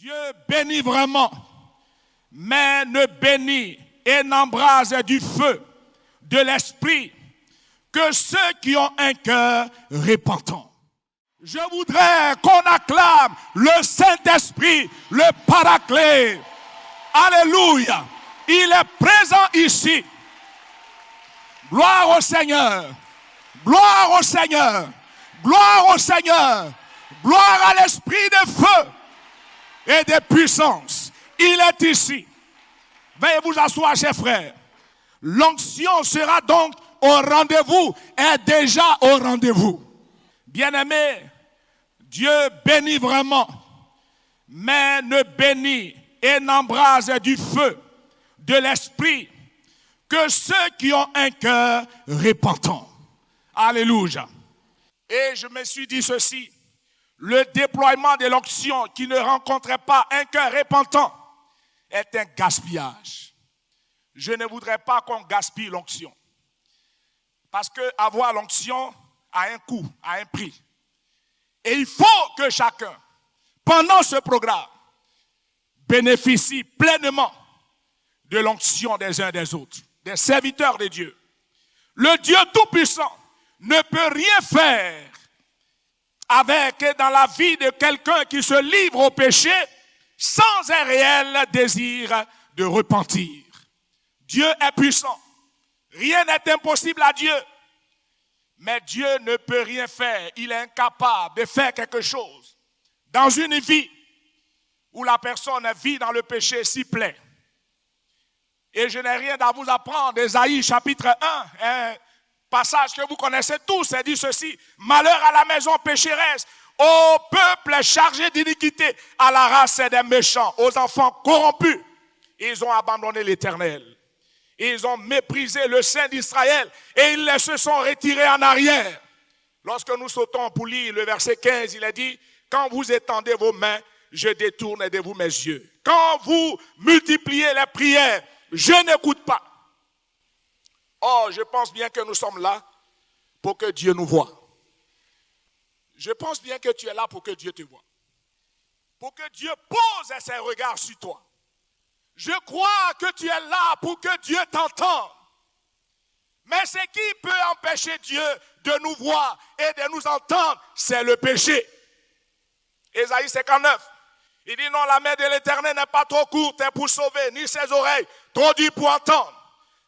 Dieu bénit vraiment, mais ne bénit et n'embrase du feu de l'esprit que ceux qui ont un cœur repentant. Je voudrais qu'on acclame le Saint-Esprit, le Paraclet. Alléluia. Il est présent ici. Gloire au Seigneur. Gloire au Seigneur. Gloire au Seigneur. Gloire à l'Esprit de feu et de puissance. Il est ici. Veuillez vous asseoir, chers frères. L'onction sera donc au rendez-vous, est déjà au rendez-vous. Bien-aimés, Dieu bénit vraiment, mais ne bénit et n'embrase du feu de l'esprit que ceux qui ont un cœur repentant. Alléluia. Et je me suis dit ceci, le déploiement de l'onction qui ne rencontrait pas un cœur repentant est un gaspillage. Je ne voudrais pas qu'on gaspille l'onction. Parce que avoir l'onction a un coût, a un prix. Et il faut que chacun, pendant ce programme, bénéficie pleinement de l'onction des uns des autres, des serviteurs de Dieu. Le Dieu Tout-Puissant ne peut rien faire avec dans la vie de quelqu'un qui se livre au péché sans un réel désir de repentir. Dieu est puissant. Rien n'est impossible à Dieu. Mais Dieu ne peut rien faire. Il est incapable de faire quelque chose dans une vie où la personne vit dans le péché s'y plaît. Et je n'ai rien à vous apprendre. Ésaïe chapitre 1, un passage que vous connaissez tous, c'est dit ceci. Malheur à la maison pécheresse, au peuple chargé d'iniquité, à la race des méchants, aux enfants corrompus. Ils ont abandonné l'Éternel. Ils ont méprisé le Saint d'Israël et ils se sont retirés en arrière. Lorsque nous sautons pour lire le verset 15, il a dit, quand vous étendez vos mains, je détourne de vous mes yeux. Quand vous multipliez les prières, je n'écoute pas. Oh, je pense bien que nous sommes là pour que Dieu nous voie. Je pense bien que tu es là pour que Dieu te voie. Pour que Dieu pose ses regards sur toi. Je crois que tu es là pour que Dieu t'entende. Mais ce qui peut empêcher Dieu de nous voir et de nous entendre, c'est le péché. Ésaïe 59, il dit non, la main de l'Éternel n'est pas trop courte pour sauver, ni ses oreilles trop dures pour entendre.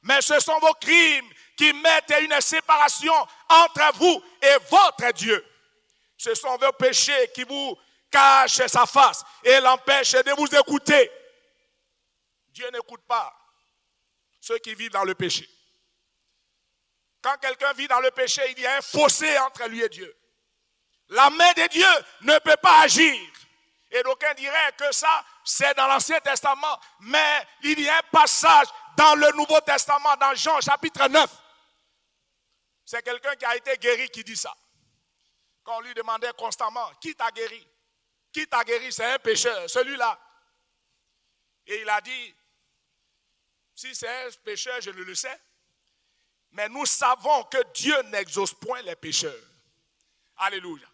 Mais ce sont vos crimes qui mettent une séparation entre vous et votre Dieu. Ce sont vos péchés qui vous cachent sa face et l'empêchent de vous écouter. Dieu n'écoute pas ceux qui vivent dans le péché. Quand quelqu'un vit dans le péché, il y a un fossé entre lui et Dieu. La main de Dieu ne peut pas agir. Et d'aucuns diraient que ça, c'est dans l'Ancien Testament. Mais il y a un passage dans le Nouveau Testament, dans Jean chapitre 9. C'est quelqu'un qui a été guéri qui dit ça. Quand on lui demandait constamment, qui t'a guéri? Qui t'a guéri? C'est un pécheur, celui-là. Et il a dit, si c'est un pécheur, je ne le sais. Mais nous savons que Dieu n'exauce point les pécheurs. Alléluia.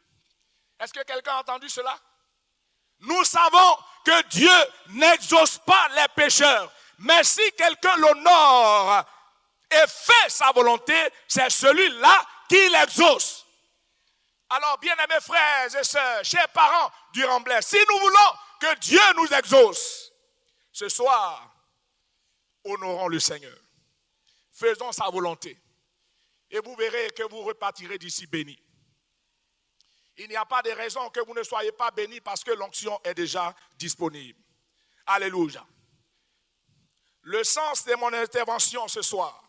Est-ce que quelqu'un a entendu cela? Nous savons que Dieu n'exauce pas les pécheurs. Mais si quelqu'un l'honore et fait sa volonté, c'est celui-là qui l'exauce. Alors, bien-aimés frères et sœurs, chers parents du Remblai, si nous voulons que Dieu nous exauce, ce soir, honorons le Seigneur. Faisons sa volonté. Et vous verrez que vous repartirez d'ici bénis. Il n'y a pas de raison que vous ne soyez pas bénis parce que l'onction est déjà disponible. Alléluia. Le sens de mon intervention ce soir,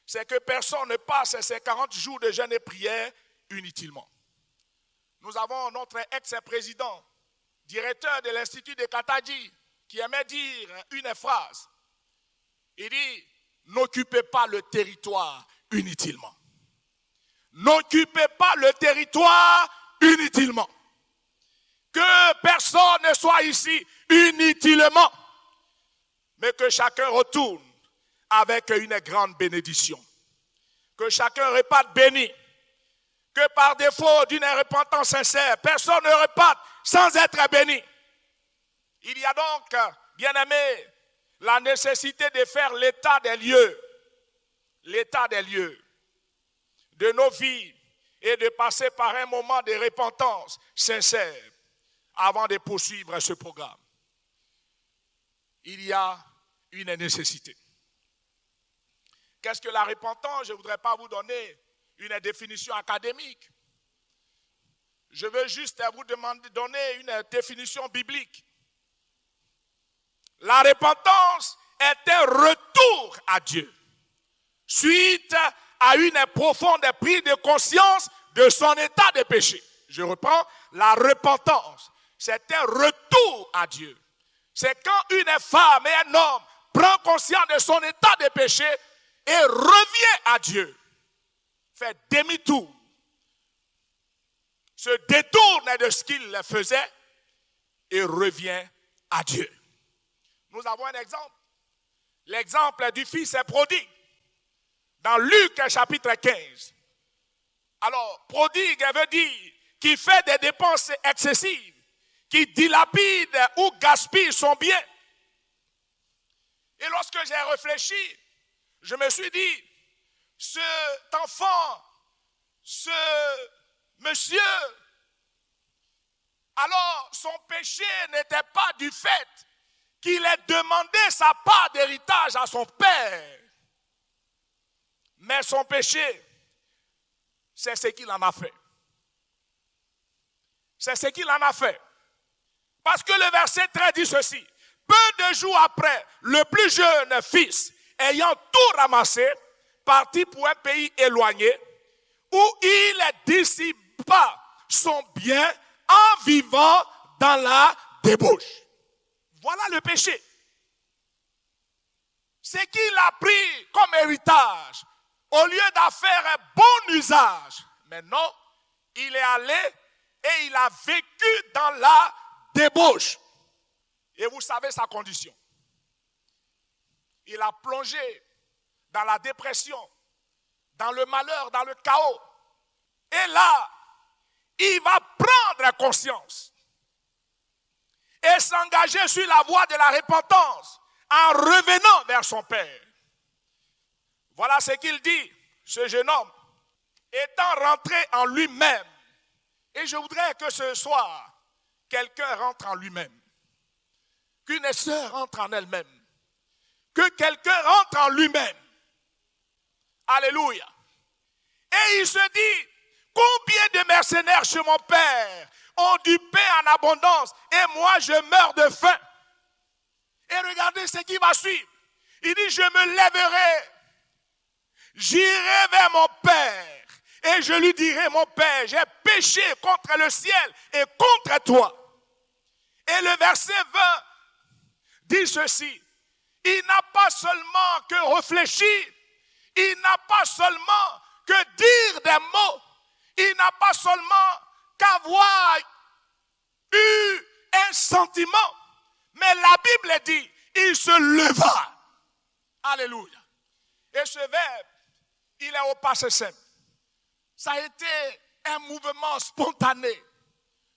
c'est que personne ne passe ces 40 jours de jeûne et prière inutilement. Nous avons notre ex-président, directeur de l'Institut de Katadji, qui aimait dire une phrase. Il dit, n'occupez pas le territoire inutilement. N'occupez pas le territoire inutilement. Que personne ne soit ici inutilement, mais que chacun retourne avec une grande bénédiction. Que chacun reparte béni. Que par défaut d'une repentance sincère, personne ne reparte sans être béni. Il y a donc, bien-aimés, la nécessité de faire l'état des lieux de nos vies et de passer par un moment de repentance sincère avant de poursuivre ce programme. Il y a une nécessité. Qu'est-ce que la repentance? Je ne voudrais pas vous donner une définition académique. Je veux juste vous donner une définition biblique. La repentance est un retour à Dieu suite à une profonde prise de conscience de son état de péché. Je reprends, la repentance, c'est un retour à Dieu. C'est quand une femme et un homme prennent conscience de son état de péché et revient à Dieu, fait demi-tour, se détourne de ce qu'il faisait et revient à Dieu. Nous avons un exemple. L'exemple du fils prodigue. Dans Luc chapitre 15. Alors, prodigue veut dire qui fait des dépenses excessives, qui dilapide ou gaspille son bien. Et lorsque j'ai réfléchi, je me suis dit, cet enfant, ce monsieur, alors son péché n'était pas du fait qu'il ait demandé sa part d'héritage à son père. Mais son péché, c'est ce qu'il en a fait. C'est ce qu'il en a fait. Parce que le verset 13 dit ceci. Peu de jours après, le plus jeune fils, ayant tout ramassé, partit pour un pays éloigné, où il dissipa son bien en vivant dans la débauche. Voilà le péché. C'est qu'il a pris comme héritage, au lieu d'en faire un bon usage. Mais non, il est allé et il a vécu dans la débauche. Et vous savez sa condition. Il a plongé dans la dépression, dans le malheur, dans le chaos. Et là, il va prendre conscience et s'engager sur la voie de la repentance en revenant vers son Père. Voilà ce qu'il dit, ce jeune homme, étant rentré en lui-même. Et je voudrais que ce soir, quelqu'un rentre en lui-même, qu'une sœur rentre en elle-même, que quelqu'un rentre en lui-même. Alléluia. Et il se dit, combien de mercenaires chez mon père ont du pain en abondance et moi je meurs de faim. Et regardez ce qui va suivre. Il dit, je me lèverai, j'irai vers mon père et je lui dirai, mon père, j'ai péché contre le ciel et contre toi. Et le verset 20 dit ceci, il n'a pas seulement que réfléchir, il n'a pas seulement que dire des mots, il n'a pas seulement qu'avoir eu un sentiment, mais la Bible dit, il se leva. Alléluia. Et ce verbe, il est au passé simple. Ça a été un mouvement spontané.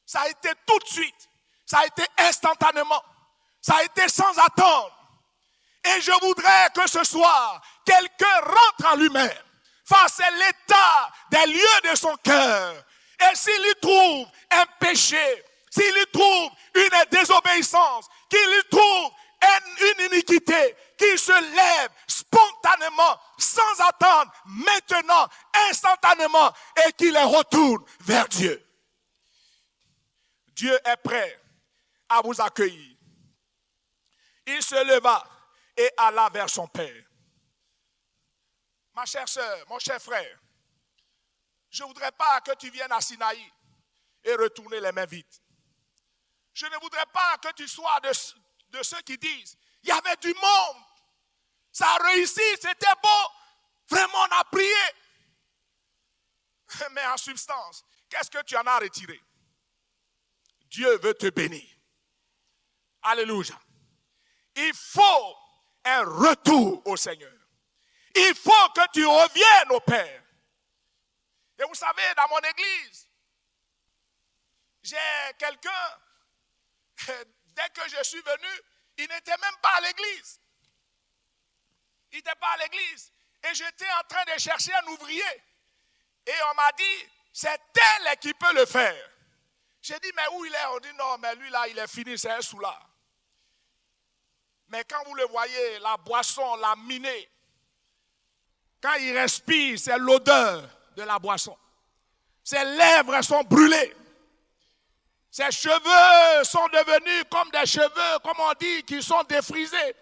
Ça a été tout de suite. Ça a été instantanément. Ça a été sans attendre. Et je voudrais que ce soir, quelqu'un rentre en lui-même, face à l'état des lieux de son cœur. Et s'il y trouve un péché, s'il y trouve une désobéissance, qu'il y trouve une iniquité, qu'il se lève spontanément, sans attendre, maintenant, instantanément, et qu'il retourne vers Dieu. Dieu est prêt à vous accueillir. Il se leva et alla vers son Père. Ma chère sœur, mon cher frère, je ne voudrais pas que tu viennes à Sinaï et retourner les mains vides. Je ne voudrais pas que tu sois de ceux qui disent, il y avait du monde, ça a réussi, c'était beau, vraiment on a prié. Mais en substance, qu'est-ce que tu en as retiré? Dieu veut te bénir. Alléluia. Il faut un retour au Seigneur. Il faut que tu reviennes au Père. Et vous savez, dans mon église, j'ai quelqu'un dès que je suis venu, il n'était même pas à l'église. Il n'était pas à l'église. Et j'étais en train de chercher un ouvrier. Et on m'a dit, c'est tel qui peut le faire. J'ai dit, mais où il est? On dit, non, mais lui là, il est fini, c'est un soulard. Mais quand vous le voyez, la boisson, la minée, quand il respire, c'est l'odeur de la boisson. Ses lèvres sont brûlées. Ses cheveux sont devenus comme des cheveux, comme on dit, qui sont défrisés.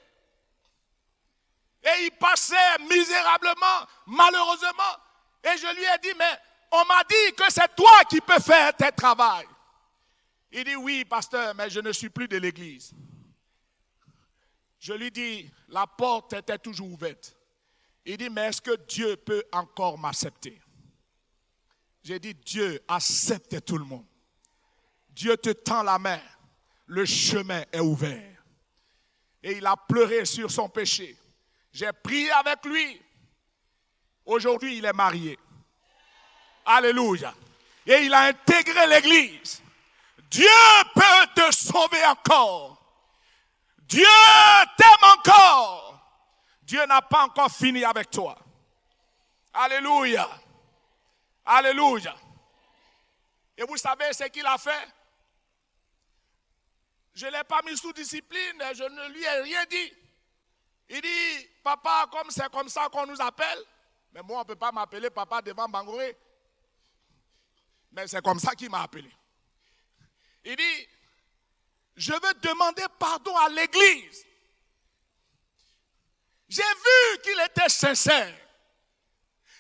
Et il passait misérablement, malheureusement. Et je lui ai dit, mais on m'a dit que c'est toi qui peux faire tes travaux. Il dit, oui, pasteur, mais je ne suis plus de l'église. Je lui dis, la porte était toujours ouverte. Il dit, mais est-ce que Dieu peut encore m'accepter? J'ai dit, Dieu accepte tout le monde. Dieu te tend la main. Le chemin est ouvert. Et il a pleuré sur son péché. J'ai prié avec lui. Aujourd'hui, il est marié. Alléluia. Et il a intégré l'église. Dieu peut te sauver encore. Dieu t'aime encore. Dieu n'a pas encore fini avec toi. Alléluia. Alléluia. Et vous savez ce qu'il a fait? Je ne l'ai pas mis sous discipline, je ne lui ai rien dit. Il dit, papa, comme c'est comme ça qu'on nous appelle, mais moi on ne peut pas m'appeler papa devant Bangouré. Mais c'est comme ça qu'il m'a appelé. Il dit, je veux demander pardon à l'église. J'ai vu qu'il était sincère.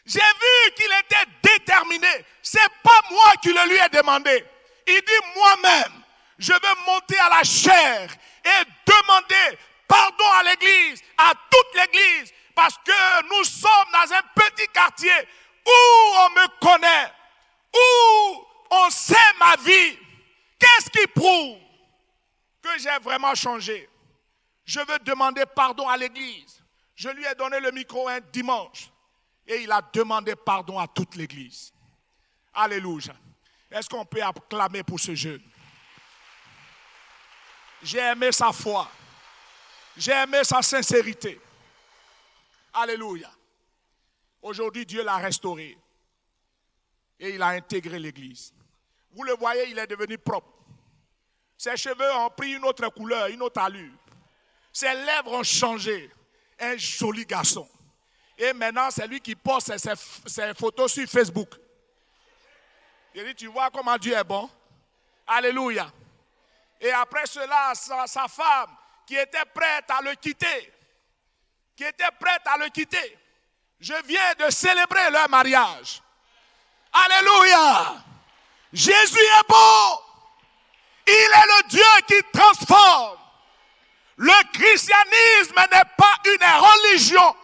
J'ai vu qu'il était déterminé. Ce n'est pas moi qui le lui ai demandé. Il dit moi-même, je veux monter à la chair et demander pardon à l'église, à toute l'église, parce que nous sommes dans un petit quartier où on me connaît, où on sait ma vie. Qu'est-ce qui prouve que j'ai vraiment changé? Je veux demander pardon à l'église. Je lui ai donné le micro un dimanche et il a demandé pardon à toute l'église. Alléluia. Est-ce qu'on peut acclamer pour ce jeune? J'ai aimé sa foi. J'ai aimé sa sincérité. Alléluia. Aujourd'hui, Dieu l'a restauré. Et il a intégré l'église. Vous le voyez, il est devenu propre. Ses cheveux ont pris une autre couleur, une autre allure. Ses lèvres ont changé. Un joli garçon. Et maintenant, c'est lui qui poste ses photos sur Facebook. Il dit, tu vois comment Dieu est bon? Alléluia. Et après cela, sa femme, qui était prête à le quitter, je viens de célébrer leur mariage. Alléluia. Jésus est beau. Il est le Dieu qui transforme. Le christianisme n'est pas une religion,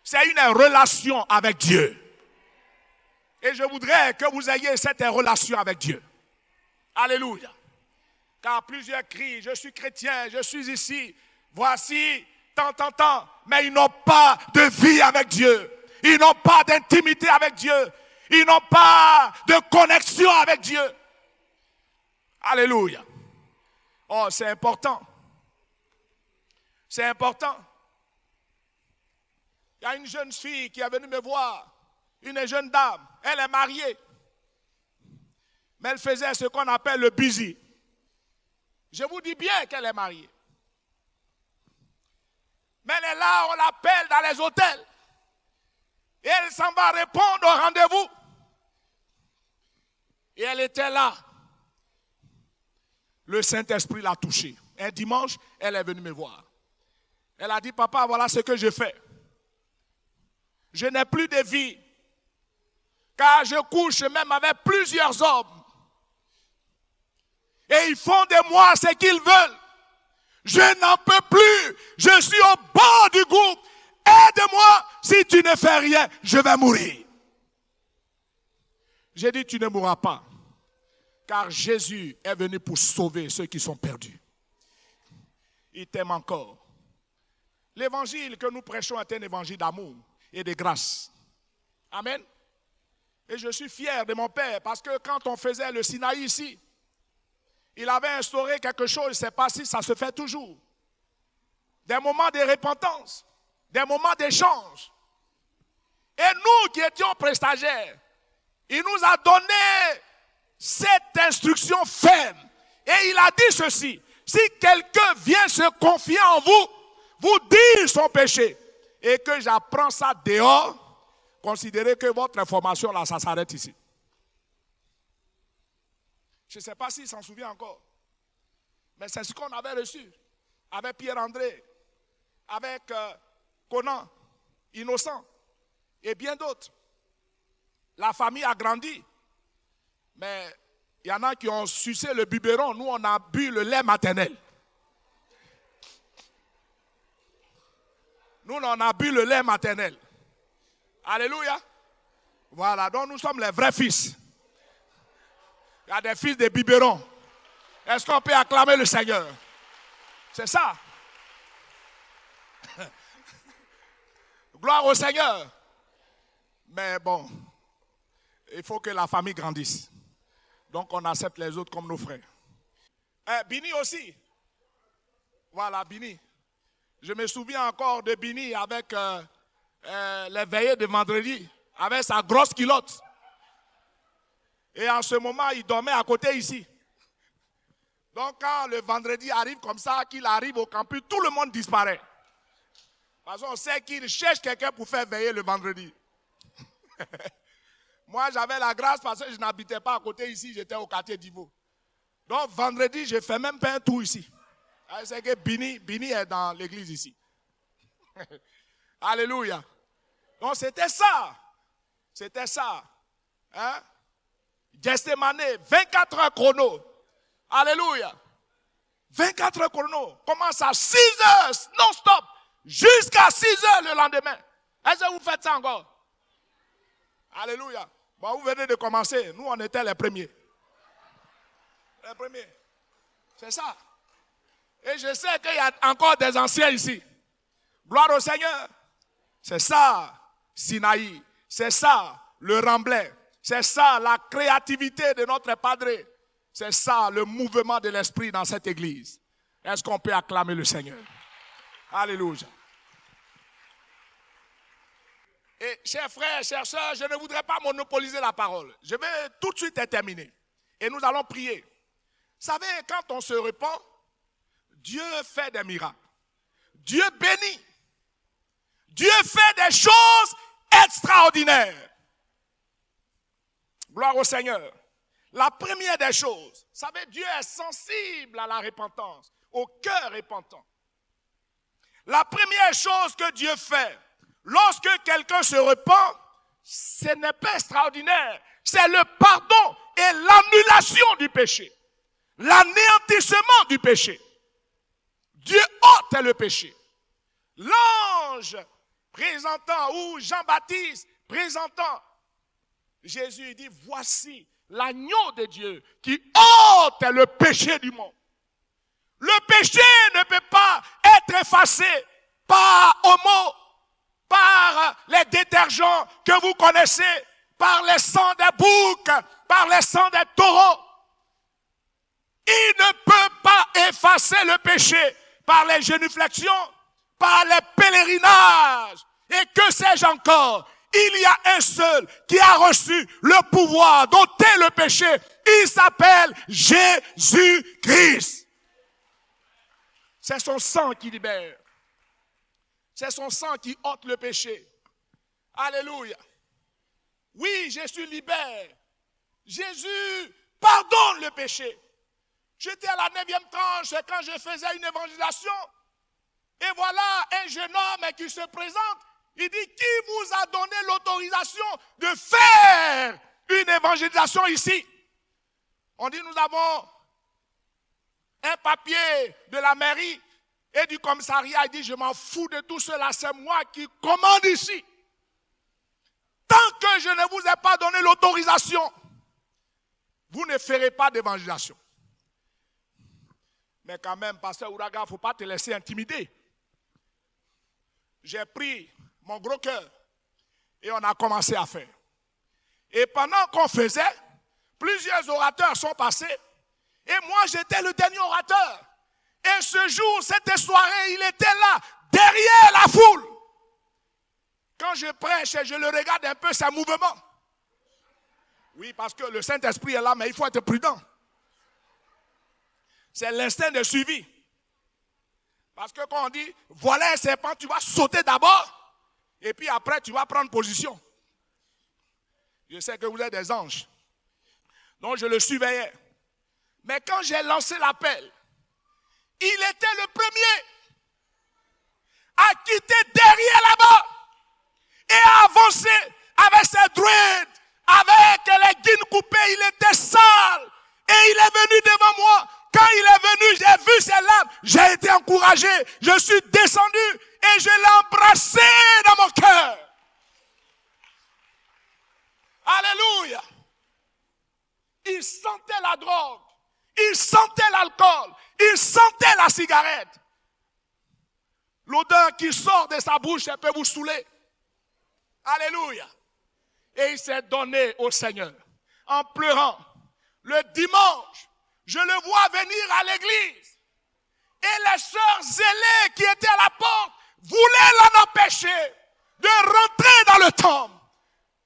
c'est une relation avec Dieu. Et je voudrais que vous ayez cette relation avec Dieu. Alléluia. Car plusieurs crient, je suis chrétien, je suis ici, voici, tant, mais ils n'ont pas de vie avec Dieu. Ils n'ont pas d'intimité avec Dieu. Ils n'ont pas de connexion avec Dieu. Alléluia. Oh, c'est important. C'est important. Il y a une jeune fille qui est venue me voir, une jeune dame, elle est mariée. Mais elle faisait ce qu'on appelle le busy. Je vous dis bien qu'elle est mariée. Mais elle est là, on l'appelle dans les hôtels. Et elle s'en va répondre au rendez-vous. Et elle était là. Le Saint-Esprit l'a touchée. Un dimanche, elle est venue me voir. Elle a dit, papa, voilà ce que je fais. Je n'ai plus de vie. Car je couche même avec plusieurs hommes. Et ils font de moi ce qu'ils veulent. Je n'en peux plus. Je suis au bord du gouffre. Aide-moi. Si tu ne fais rien, je vais mourir. J'ai dit, tu ne mourras pas. Car Jésus est venu pour sauver ceux qui sont perdus. Il t'aime encore. L'évangile que nous prêchons est un évangile d'amour et de grâce. Amen. Et je suis fier de mon Père parce que quand on faisait le Sinaï ici, il avait instauré quelque chose, je ne sais pas si ça se fait toujours. Des moments de repentance, des moments d'échange. Et nous qui étions prestataires, il nous a donné cette instruction ferme. Et il a dit ceci, si quelqu'un vient se confier en vous, vous dire son péché, et que j'apprends ça dehors, considérez que votre information là, ça s'arrête ici. Je ne sais pas s'il s'en souvient encore. Mais c'est ce qu'on avait reçu avec Pierre-André, avec Conan, Innocent et bien d'autres. La famille a grandi. Mais il y en a qui ont sucé le biberon. Nous, on a bu le lait maternel. Nous, on a bu le lait maternel. Alléluia. Voilà, donc nous sommes les vrais fils. Il y a des fils de biberon. Est-ce qu'on peut acclamer le Seigneur? C'est ça. Gloire au Seigneur. Mais bon, il faut que la famille grandisse. Donc on accepte les autres comme nos frères. Bini aussi. Voilà, Bini. Je me souviens encore de Bini avec les veillées de vendredi, avec sa grosse culotte. Et en ce moment, il dormait à côté ici. Donc quand le vendredi arrive comme ça, qu'il arrive au campus, tout le monde disparaît. Parce qu'on sait qu'il cherche quelqu'un pour faire veiller le vendredi. Moi, j'avais la grâce parce que je n'habitais pas à côté ici, j'étais au quartier d'Ivo. Donc vendredi, je ne fais même pas un tour ici. C'est que Bini est dans l'église ici. Alléluia. Donc c'était ça. C'était ça. Hein? Gethsemane, 24 heures chrono. Alléluia. 24 heures chrono. Commence à 6 heures non-stop. Jusqu'à 6 heures le lendemain. Est-ce que vous faites ça encore? Alléluia. Bon, vous venez de commencer. Nous, on était les premiers. Les premiers. C'est ça. Et je sais qu'il y a encore des anciens ici. Gloire au Seigneur. C'est ça, Sinaï. C'est ça, le remblai. C'est ça, la créativité de notre Padre. C'est ça, le mouvement de l'Esprit dans cette église. Est-ce qu'on peut acclamer le Seigneur? Alléluia. Et chers frères, chères sœurs, je ne voudrais pas monopoliser la parole. Je vais tout de suite terminer. Et nous allons prier. Vous savez, quand on se repent, Dieu fait des miracles. Dieu bénit. Dieu fait des choses extraordinaires. Gloire au Seigneur. La première des choses, vous savez, Dieu est sensible à la repentance, au cœur repentant. La première chose que Dieu fait, lorsque quelqu'un se repent, ce n'est pas extraordinaire. C'est le pardon et l'annulation du péché. L'anéantissement du péché. Dieu ôte le péché. L'ange présentant, ou Jean-Baptiste présentant, Jésus dit, voici l'agneau de Dieu qui ôte le péché du monde. Le péché ne peut pas être effacé par homo, par les détergents que vous connaissez, par les sangs des boucs, par les sangs des taureaux. Il ne peut pas effacer le péché par les génuflexions, par les pèlerinages. Et que sais-je encore? Il y a un seul qui a reçu le pouvoir d'ôter le péché. Il s'appelle Jésus-Christ. C'est son sang qui libère. C'est son sang qui ôte le péché. Alléluia. Oui, Jésus libère. Jésus pardonne le péché. J'étais à la 9e tranche quand je faisais une évangélisation. Et voilà un jeune homme qui se présente. Il dit, qui vous a donné l'autorisation de faire une évangélisation ici? On dit, nous avons un papier de la mairie et du commissariat. Il dit, je m'en fous de tout cela, c'est moi qui commande ici. Tant que je ne vous ai pas donné l'autorisation, vous ne ferez pas d'évangélisation. Mais quand même, pasteur Ouraga, il ne faut pas te laisser intimider. J'ai pris mon gros cœur et on a commencé à faire. Et pendant qu'on faisait, plusieurs orateurs sont passés Et moi, j'étais le dernier orateur. Et ce jour, cette soirée, il était là, derrière la foule. Quand je prêche, je le regarde un peu, ses mouvements. Oui, parce que le Saint-Esprit est là, mais il faut être prudent. C'est l'instinct de suivi. Parce que quand on dit, voilà un serpent, tu vas sauter d'abord, et puis après, tu vas prendre position. Je sais que vous êtes des anges. Donc, je le surveillais. Mais quand j'ai lancé l'appel, il était le premier à quitter derrière là-bas et à avancer avec ses druides, avec les guines coupées. Il était sale et il est venu devant moi. Quand il est venu, j'ai vu ses larmes. J'ai été encouragé. Je suis descendu et je l'ai embrassé dans mon cœur. Alléluia. Il sentait la drogue. Il sentait l'alcool. Il sentait la cigarette. L'odeur qui sort de sa bouche, elle peut vous saouler. Alléluia. Et il s'est donné au Seigneur en pleurant. Le dimanche, je le vois venir à l'église. Et les sœurs zélées qui étaient à la porte voulaient l'en empêcher de rentrer dans le temple.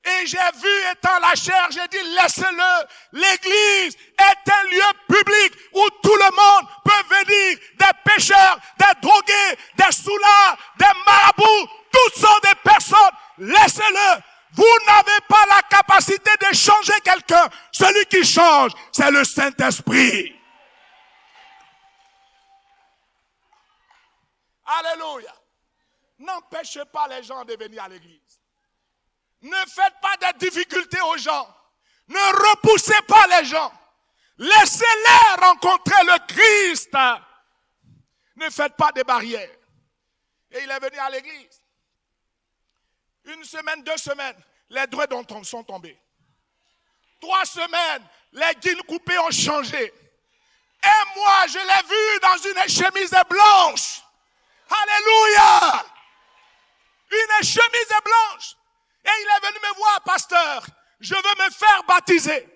Et j'ai vu, étant la chair, j'ai dit, laissez-le. L'église est un lieu public où tout le monde peut venir. Des pécheurs, des drogués, des soulards, des marabouts, toutes sortes de personnes. Laissez-le. Vous n'avez pas la capacité de changer quelqu'un. Celui qui change, c'est le Saint-Esprit. Alléluia. N'empêchez pas les gens de venir à l'église. Ne faites pas de difficultés aux gens. Ne repoussez pas les gens. Laissez-les rencontrer le Christ. Ne faites pas de barrières. Et il est venu à l'église. 1 semaine, 2 semaines, les druides sont tombés. 3 semaines, les guines coupées ont changé. Et moi, je l'ai vu dans une chemise blanche. Alléluia. Une chemise blanche. Et il est venu me voir, pasteur, je veux me faire baptiser.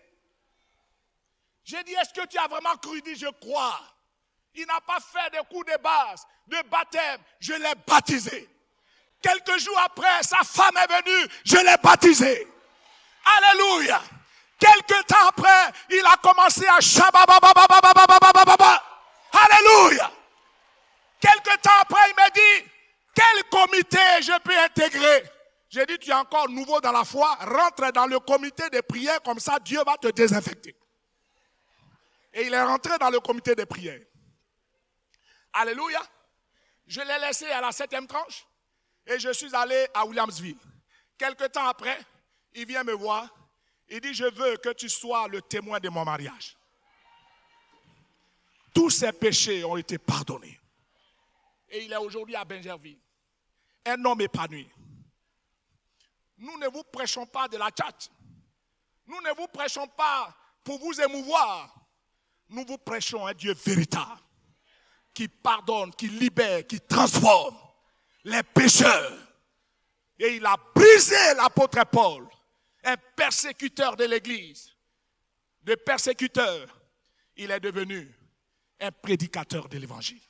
J'ai dit, est-ce que tu as vraiment cru? Il dit, je crois. Il n'a pas fait de cours de base, de baptême. Je l'ai baptisé. Quelques jours après, sa femme est venue, je l'ai baptisé. Alléluia. Quelques temps après, il a commencé à shabababababababababababa. Alléluia. Quelques temps après, il m'a dit, quel comité je peux intégrer? J'ai dit, tu es encore nouveau dans la foi, rentre dans le comité de prière, comme ça Dieu va te désinfecter. Et il est rentré dans le comité de prière. Alléluia. Je l'ai laissé à la 7e tranche et je suis allé à Williamsville. Quelque temps après, il vient me voir. Il dit, je veux que tu sois le témoin de mon mariage. Tous ses péchés ont été pardonnés. Et il est aujourd'hui à Benjerville. Un homme épanoui. Nous ne vous prêchons pas de la tchatche. Nous ne vous prêchons pas pour vous émouvoir. Nous vous prêchons un Dieu véritable qui pardonne, qui libère, qui transforme les pécheurs. Et il a brisé l'apôtre Paul, un persécuteur de l'église. De persécuteur, il est devenu un prédicateur de l'évangile.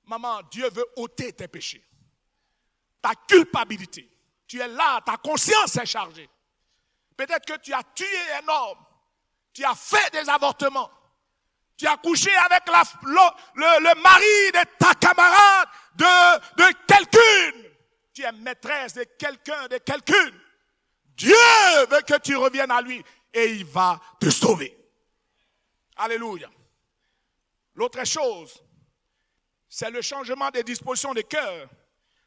Maman, Dieu veut ôter tes péchés, ta culpabilité. Tu es là, ta conscience est chargée. Peut-être que tu as tué un homme, tu as fait des avortements, tu as couché avec le mari de ta camarade, de quelqu'une. Tu es maîtresse de quelqu'un, de quelqu'une. Dieu veut que tu reviennes à lui et il va te sauver. Alléluia. L'autre chose, c'est le changement des dispositions de cœur.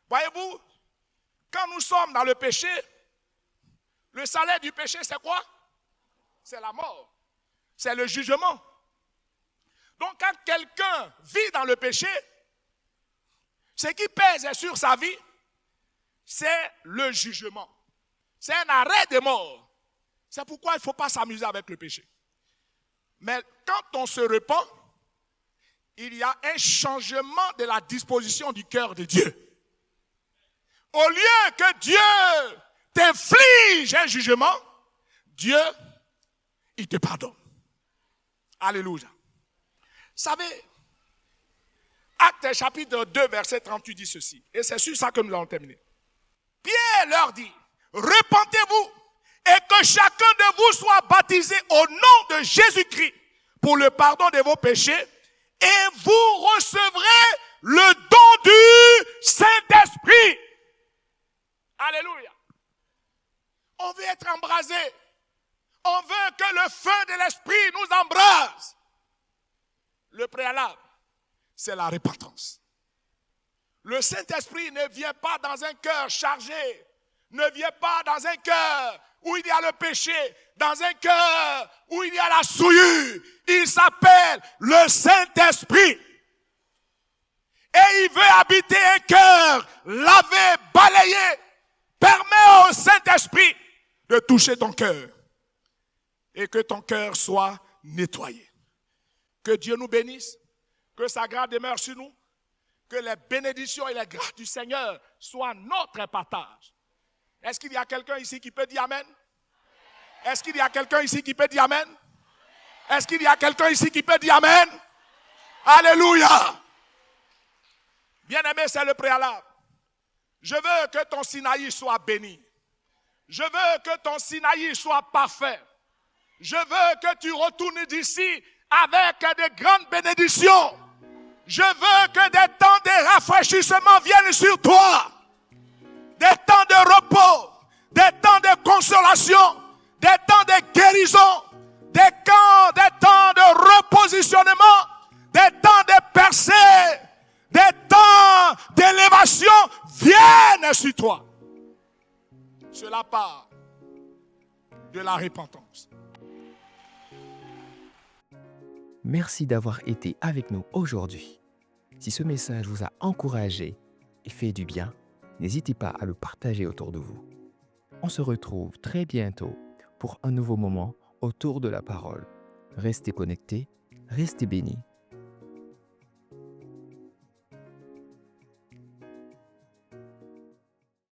Voyez-vous, quand nous sommes dans le péché, le salaire du péché, c'est quoi? C'est la mort. C'est le jugement. Donc, quand quelqu'un vit dans le péché, ce qui pèse sur sa vie, c'est le jugement. C'est un arrêt de mort. C'est pourquoi il ne faut pas s'amuser avec le péché. Mais quand on se repent, il y a un changement de la disposition du cœur de Dieu. Au lieu que Dieu t'inflige un jugement, Dieu, il te pardonne. Alléluia. Savez, Actes chapitre 2, verset 38 dit ceci. Et c'est sur ça que nous allons terminer. Pierre leur dit, repentez-vous et que chacun de vous soit baptisé au nom de Jésus-Christ pour le pardon de vos péchés et vous recevrez le don du Saint-Esprit. Alléluia. On veut être embrasé. On veut que le feu de l'Esprit nous embrase. Le préalable, c'est la repentance. Le Saint-Esprit ne vient pas dans un cœur chargé, ne vient pas dans un cœur où il y a le péché, dans un cœur où il y a la souillure. Il s'appelle le Saint-Esprit. Et il veut habiter un cœur lavé, balayé. Permets au Saint-Esprit de toucher ton cœur et que ton cœur soit nettoyé. Que Dieu nous bénisse, que sa grâce demeure sur nous, que les bénédictions et les grâces du Seigneur soient notre partage. Est-ce qu'il y a quelqu'un ici qui peut dire Amen? Est-ce qu'il y a quelqu'un ici qui peut dire Amen? Est-ce qu'il y a quelqu'un ici qui peut dire Amen? Alléluia! Bien-aimé, c'est le préalable. Je veux que ton Sinaï soit béni. Je veux que ton Sinaï soit parfait. Je veux que tu retournes d'ici avec de grandes bénédictions. Je veux que des temps de rafraîchissement viennent sur toi. Des temps de repos, des temps de consolation, des temps de guérison, des temps de repositionnement, des temps de percée, des temps d'élévation viennent sur toi. Cela part de la repentance. Merci d'avoir été avec nous aujourd'hui. Si ce message vous a encouragé et fait du bien, n'hésitez pas à le partager autour de vous. On se retrouve très bientôt pour un nouveau moment autour de la parole. Restez connectés, restez bénis.